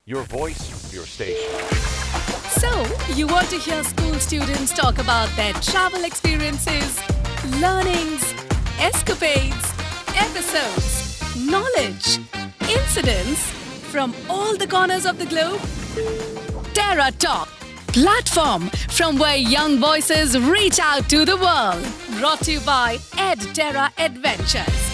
Your voice, your station. So, you want to hear school students talk about their travel experiences, learnings, escapades, episodes, knowledge, incidents from all the corners of the globe? Terra Talk, platform from where young voices reach out to the world. Brought to you by Ed Terra Adventures.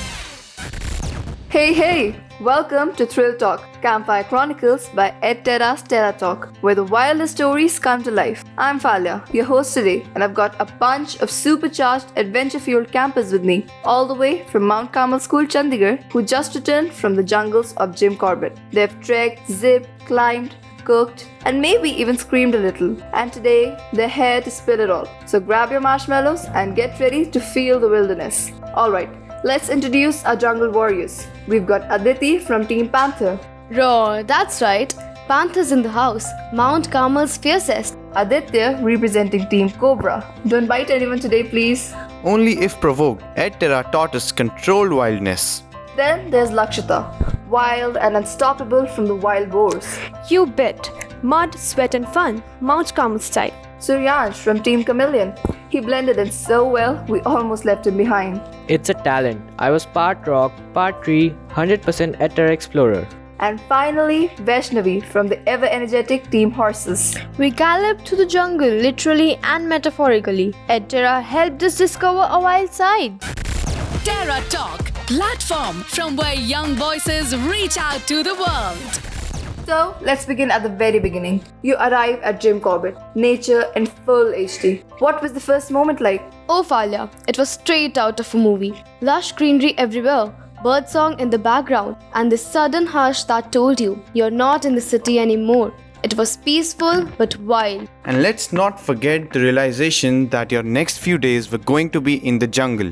Hey, welcome to Thrill Talk, Campfire Chronicles by Ed Terra's Terra Talk, where the wildest stories come to life. I'm Falia, your host today, and I've got a bunch of supercharged, adventure-fueled campers with me, all the way from Mount Carmel School, Chandigarh, who just returned from the jungles of Jim Corbett. They've trekked, zipped, climbed, cooked, and maybe even screamed a little. And today, they're here to spill it all. So grab your marshmallows and get ready to feel the wilderness. Alright, let's introduce our jungle warriors. We've got Aditi from Team Panther. Roar, that's right. Panthers in the house. Mount Carmel's fiercest. Aditya representing Team Cobra. Don't bite anyone today, please. Only if provoked. Ed Terra taught us controlled wildness. Then there's Lakshita, wild and unstoppable from the wild boars. You bet. Mud, sweat and fun. Mount Carmel style. Suryansh from Team Chameleon. He blended in so well, we almost left him behind. It's a talent. I was part rock, part tree, 100% Ether Explorer. And finally, Vaishnavi from the ever-energetic Team Horses. We galloped through the jungle, literally and metaphorically. Ed Terra helped us discover a wild side. Terra Talk, platform from where young voices reach out to the world. So, let's begin at the very beginning. You arrive at Jim Corbett, nature in full HD. What was the first moment like? Oh Falia, it was straight out of a movie. Lush greenery everywhere, birdsong in the background, and this sudden hush that told you you're not in the city anymore. It was peaceful but wild. And let's not forget the realization that your next few days were going to be in the jungle.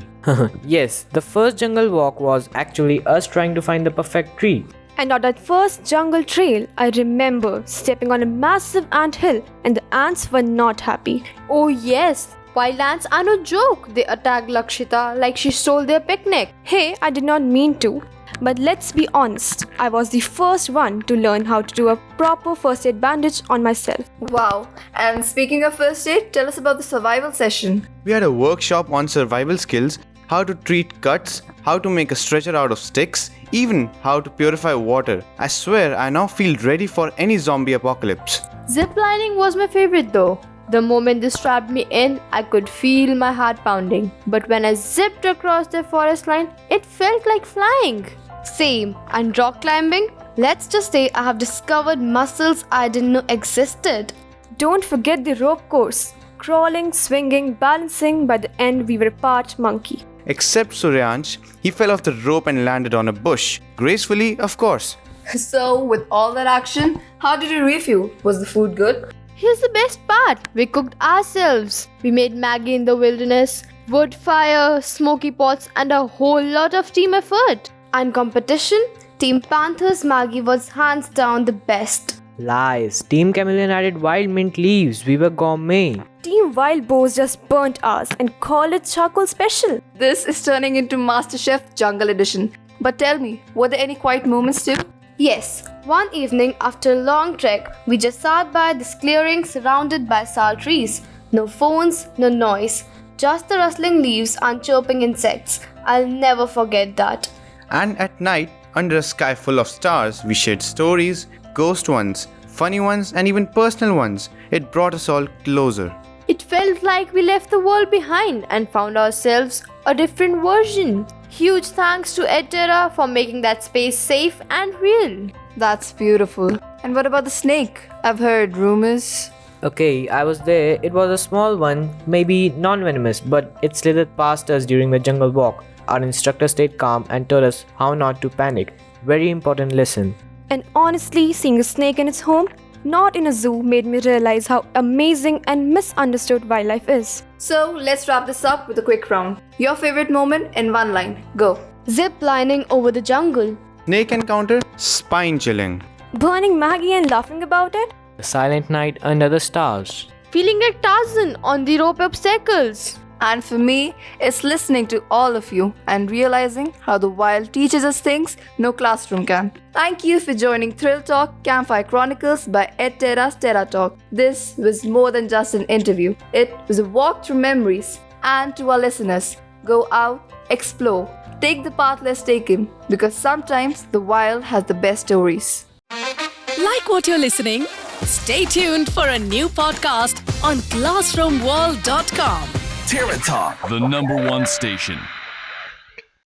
Yes, the first jungle walk was actually us trying to find the perfect tree. And on that first jungle trail, I remember stepping on a massive ant hill and the ants were not happy. Oh yes, wild ants are no joke. They attacked Lakshita like she stole their picnic. Hey, I did not mean to. But let's be honest, I was the first one to learn how to do a proper first aid bandage on myself. Wow, and speaking of first aid, tell us about the survival session. We had a workshop on survival skills, how to treat cuts, how to make a stretcher out of sticks, even how to purify water. I swear I now feel ready for any zombie apocalypse. Ziplining was my favorite though. The moment they strapped me in, I could feel my heart pounding. But when I zipped across the forest line, it felt like flying. Same. And rock climbing? Let's just say I have discovered muscles I didn't know existed. Don't forget the rope course. Crawling, swinging, balancing, by the end we were part monkey. Except Suryansh, he fell off the rope and landed on a bush. Gracefully, of course. So, with all that action, how did you refuel? Was the food good? Here's the best part. We cooked ourselves. We made Maggie in the wilderness, wood fire, smoky pots, and a whole lot of team effort. And competition? Team Panther's Maggie was hands down the best. Lies. Team Chameleon added wild mint leaves. We were gourmet. Team Wild Boars just burnt ours and called it charcoal special. This is turning into MasterChef Jungle Edition. But tell me, were there any quiet moments too? Yes, one evening after a long trek, we just sat by this clearing surrounded by sal trees. No phones, no noise, just the rustling leaves and chirping insects. I'll never forget that. And at night, under a sky full of stars, we shared stories, ghost ones, funny ones, and even personal ones. It brought us all closer. It felt like we left the world behind and found ourselves a different version. Huge thanks to Ed Terra for making that space safe and real. That's beautiful. And what about the snake? I've heard rumors. Okay, I was there. It was a small one, maybe non-venomous, but it slithered past us during the jungle walk. Our instructor stayed calm and told us how not to panic. Very important lesson. And honestly, seeing a snake in its home, not in a zoo, made me realize how amazing and misunderstood wildlife is. So, let's wrap this up with a quick round. Your favorite moment in one line. Go. Zip lining over the jungle. Snake encounter, spine chilling. Burning Maggie and laughing about it? The silent night under the stars. Feeling like Tarzan on the rope obstacles. And for me, it's listening to all of you and realizing how the wild teaches us things no classroom can. Thank you for joining Thrill Talk Campfire Chronicles by Ed Terra's Terra Talk. This was more than just an interview. It was a walk through memories. And to our listeners, go out, explore, take the path less taken, because sometimes the wild has the best stories. Like what you're listening? Stay tuned for a new podcast on classroomworld.com. Terra Talk, the #1 station.